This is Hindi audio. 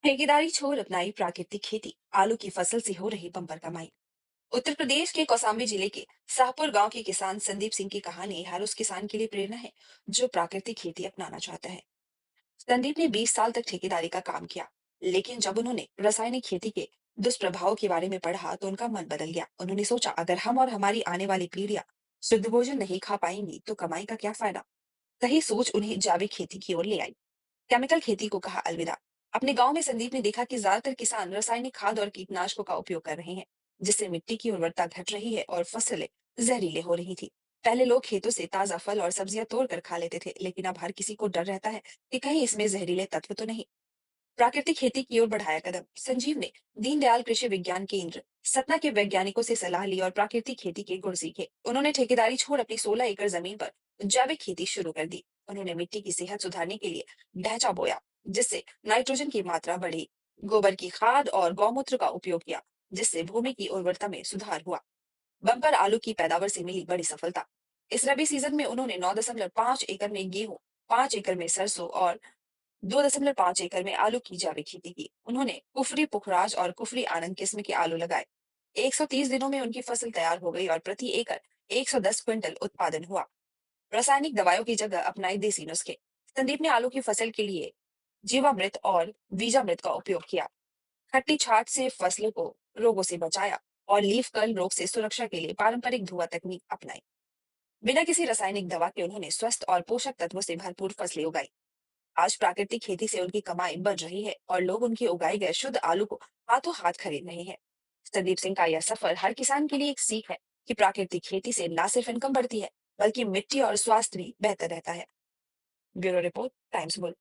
ठेकेदारी छोड़ अपनाई प्राकृतिक खेती, आलू की फसल से हो रही बम्पर कमाई। उत्तर प्रदेश के कौसाम्बी जिले के शाहपुर गांव के किसान संदीप सिंह की कहानी हर उस किसान के लिए प्रेरणा है जो प्राकृतिक खेती अपनाना चाहता है। संदीप ने 20 साल तक ठेकेदारी का काम किया, लेकिन जब उन्होंने रासायनिक खेती के दुष्प्रभाव के बारे में पढ़ा तो उनका मन बदल गया। उन्होंने सोचा, अगर हम और हमारी आने वाली पीढ़ियां शुद्ध भोजन नहीं खा पाएंगी तो कमाई का क्या फायदा। सही सोच उन्हें जैविक खेती की ओर ले आई। केमिकल खेती को कहा अलविदा। अपने गांव में संदीप ने देखा कि ज्यादातर किसान रासायनिक खाद और कीटनाशकों का उपयोग कर रहे हैं, जिससे मिट्टी की उर्वरता घट रही है और फसलें जहरीले हो रही थी। पहले लोग खेतों से ताजा फल और सब्जियां तोड़ कर खा लेते थे, लेकिन अब हर किसी को डर रहता है कि कहीं इसमें जहरीले तत्व तो नहीं। प्राकृतिक खेती की ओर बढ़ाया कदम। संजीव ने दीनदयाल कृषि विज्ञान केंद्र सतना के वैज्ञानिकों से सलाह ली और प्राकृतिक खेती के गुण सीखे। उन्होंने ठेकेदारी छोड़ अपनी 16 एकड़ जमीन पर जैविक खेती शुरू कर दी। उन्होंने मिट्टी की सेहत सुधारने के लिए ढैंचा बोया, जिससे नाइट्रोजन की मात्रा बढ़ी। गोबर की खाद और गौमूत्र का उपयोग किया, जिससे भूमि की उर्वरता में सुधार हुआ। बम्पर आलू की पैदावार से मिली बड़ी सफलता। इस रबी सीजन में उन्होंने 9.5 एकड़ में गेहूं, 5 एकड़ में सरसों और 2.5 एकड़ में आलू की जैविक खेती की। उन्होंने कुफरी पुखराज और कुफरी आनंद किस्म के आलू लगाए। 130 दिनों में उनकी फसल तैयार हो गई और प्रति एकड़ 110 क्विंटल उत्पादन हुआ। रासायनिक दवाइयों की जगह अपनाए देसी नुस्खे। संदीप ने आलू की फसल के लिए जीवामृत और बीजामृत का उपयोग किया। खट्टी छाट से फसलों को रोगों से बचाया और लीफ कर्ल रोग से सुरक्षा के लिए पारंपरिक धुआं तकनीक अपनाई। बिना किसी रासायनिक दवा के उन्होंने स्वस्थ और पोषक तत्वों से भरपूर फसलें उगाई। आज प्राकृतिक खेती से उनकी कमाई बढ़ रही है और लोग उनके उगाए गए शुद्ध आलू को हाथों हाथ खरीद रहे हैं। संदीप सिंह का यह सफर हर किसान के लिए एक सीख है कि प्राकृतिक खेती से न सिर्फ इनकम बढ़ती है, बल्कि मिट्टी और स्वास्थ्य भी बेहतर रहता है। Bureau report, times bull.